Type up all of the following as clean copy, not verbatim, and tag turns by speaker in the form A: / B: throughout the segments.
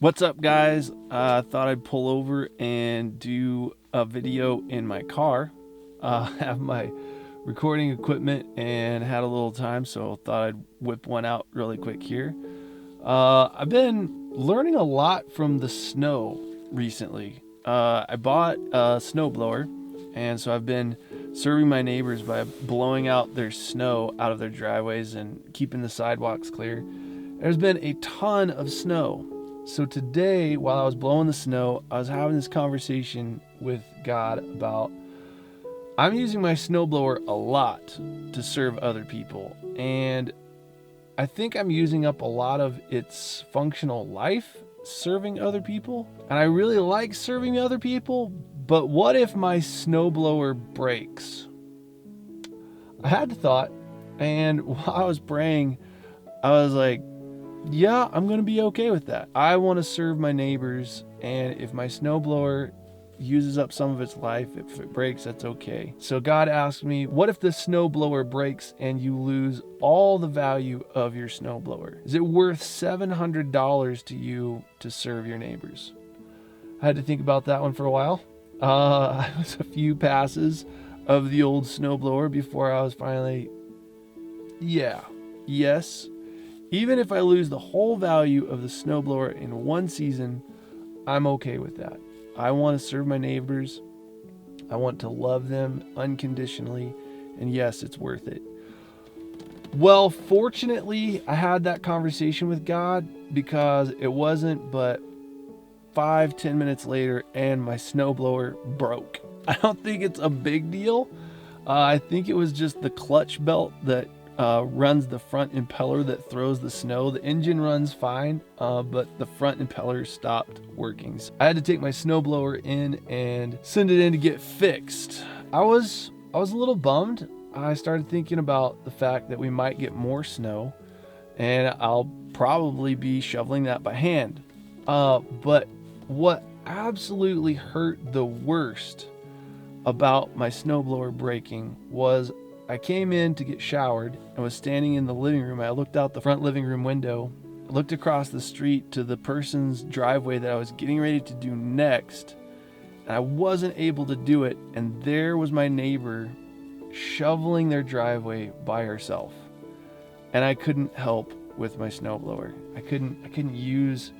A: What's up, guys? I thought I'd pull over and do a video in my car. Have my recording equipment and had a little time, so thought I'd whip one out really quick here. I've been learning a lot from the snow recently. I bought a snowblower, and so I've been serving my neighbors by blowing out their snow out of their driveways and keeping the sidewalks clear. There's been a ton of snow. So today, while I was blowing the snow, I was having this conversation with God about I'm using my snowblower a lot to serve other people, and I think I'm using up a lot of its functional life serving other people. And I really like serving other people, but what if my snowblower breaks? I had the thought, and while I was praying, I was like, yeah, I'm going to be okay with that. I want to serve my neighbors, and if my snowblower uses up some of its life, if it breaks, that's okay. So God asked me, what if the snowblower breaks and you lose all the value of your snowblower? Is it worth $700 to you to serve your neighbors? I had to think about that one for a while. It was a few passes of the old snowblower before I was finally, yes. Even if I lose the whole value of the snowblower in one season, I'm okay with that. I want to serve my neighbors. I want to love them unconditionally. And yes, it's worth it. Well, fortunately, I had that conversation with God because it wasn't but 5-10 minutes later and my snowblower broke. I don't think it's a big deal. I think it was just the clutch belt that runs the front impeller that throws the snow. The engine runs fine, but the front impeller stopped working. So I had to take my snowblower in and send it in to get fixed. I was a little bummed. I started thinking about the fact that we might get more snow, and I'll probably be shoveling that by hand. But what absolutely hurt the worst about my snowblower breaking was I came in to get showered and was standing in the living room. I looked out the front living room window, looked across the street to the person's driveway that I was getting ready to do next, and I wasn't able to do it. And there was my neighbor shoveling their driveway by herself. And I couldn't help with my snowblower. I couldn't use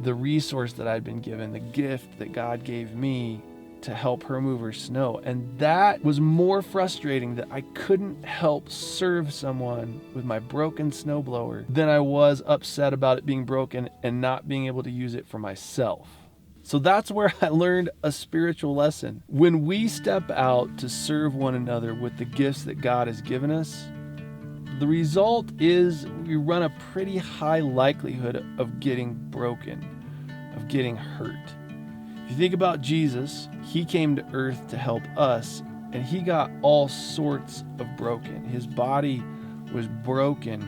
A: the resource that I'd been given, the gift that God gave me to help her move her snow. And that was more frustrating, that I couldn't help serve someone with my broken snowblower, than I was upset about it being broken and not being able to use it for myself. So that's where I learned a spiritual lesson. When we step out to serve one another with the gifts that God has given us, the result is we run a pretty high likelihood of getting broken, of getting hurt. If you think about Jesus, he came to earth to help us, and he got all sorts of broken. His body was broken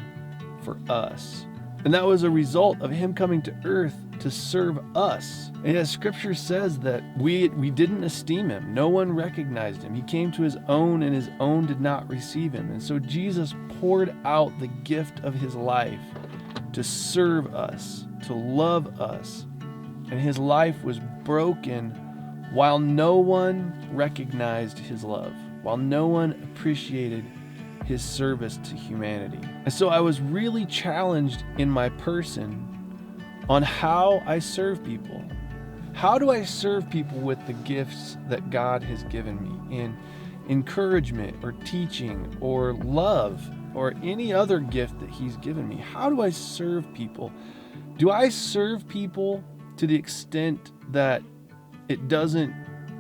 A: for us. And that was a result of him coming to earth to serve us. And as scripture says that we didn't esteem him. No one recognized him. He came to his own, and his own did not receive him. And so Jesus poured out the gift of his life to serve us, to love us. And his life was broken while no one recognized his love, while no one appreciated his service to humanity. And so I was really challenged in my person on how I serve people. How do I serve people with the gifts that God has given me in encouragement or teaching or love or any other gift that he's given me? How do I serve people? Do I serve people to the extent that it doesn't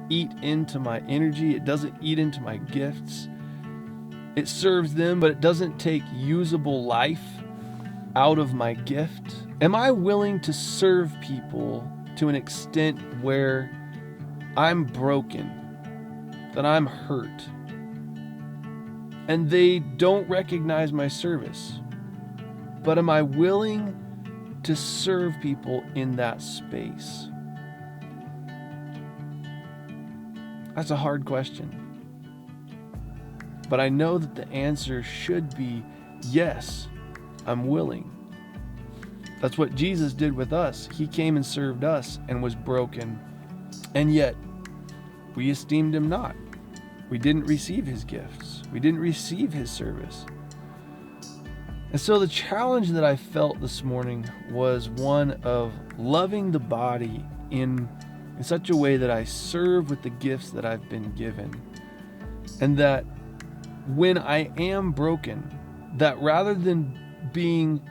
A: eat into my energy, it doesn't eat into my gifts? It serves them, but it doesn't take usable life out of my gift? Am I willing to serve people to an extent where I'm broken, that I'm hurt, and they don't recognize my service? But am I willing to serve people in that space? That's a hard question. But I know that the answer should be yes, I'm willing. That's what Jesus did with us. He came and served us and was broken, and yet we esteemed him not. We didn't receive his gifts. We didn't receive his service. And so the challenge that I felt this morning was one of loving the body in such a way that I serve with the gifts that I've been given. And that when I am broken, that rather than being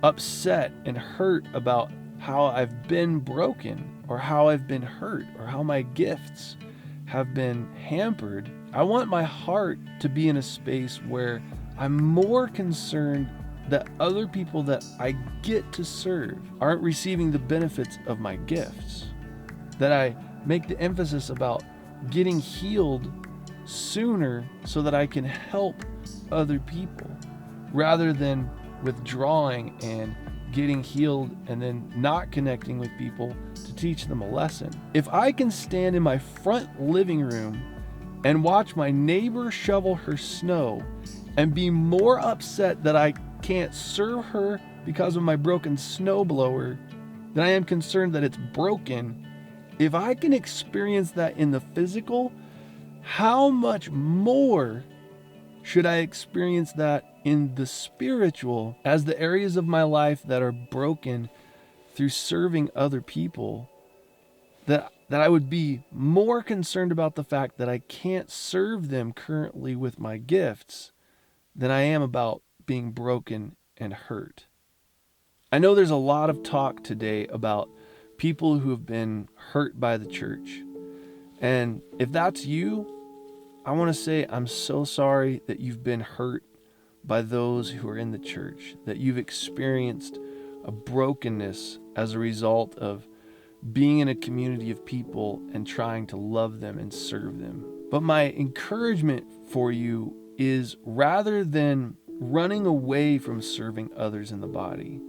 A: upset and hurt about how I've been broken or how I've been hurt or how my gifts have been hampered, I want my heart to be in a space where I'm more concerned that other people that I get to serve aren't receiving the benefits of my gifts. That I make the emphasis about getting healed sooner so that I can help other people, rather than withdrawing and getting healed and then not connecting with people to teach them a lesson. If I can stand in my front living room and watch my neighbor shovel her snow and be more upset that I can't serve her because of my broken snowblower than I am concerned that it's broken, if I can experience that in the physical, how much more should I experience that in the spiritual, as the areas of my life that are broken through serving other people, that I would be more concerned about the fact that I can't serve them currently with my gifts than I am about being broken and hurt. I know there's a lot of talk today about people who have been hurt by the church. And if that's you, I want to say I'm so sorry that you've been hurt by those who are in the church, that you've experienced a brokenness as a result of being in a community of people and trying to love them and serve them. But my encouragement for you is, rather than running away from serving others in the body,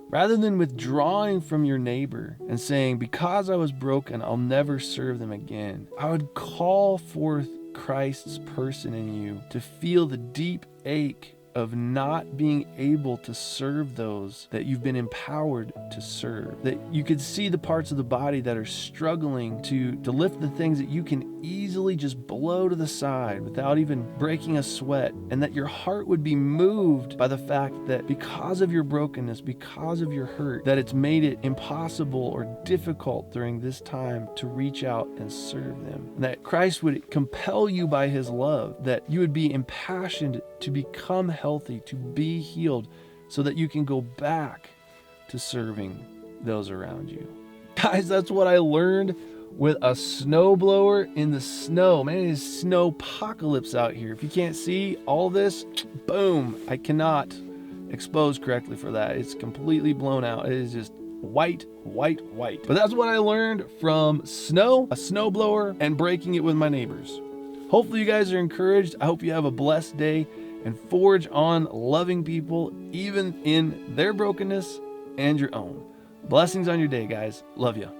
A: rather than withdrawing from your neighbor and saying, because I was broken, I'll never serve them again, I would call forth Christ's person in you to feel the deep ache of not being able to serve those that you've been empowered to serve. That you could see the parts of the body that are struggling to lift the things that you can easily just blow to the side without even breaking a sweat. And that your heart would be moved by the fact that because of your brokenness, because of your hurt, that it's made it impossible or difficult during this time to reach out and serve them. And that Christ would compel you by his love, that you would be impassioned to become healthy, to be healed, so that you can go back to serving those around you. Guys, that's what I learned with a snowblower in the snow. Man, it is snowpocalypse out here. If you can't see all this, boom, I cannot expose correctly for that. It's completely blown out. It is just white. But that's what I learned from snow, a snowblower, and breaking it with my neighbors. Hopefully you guys are encouraged. I hope you have a blessed day and forge on loving people even in their brokenness and your own. Blessings on your day, guys. Love you.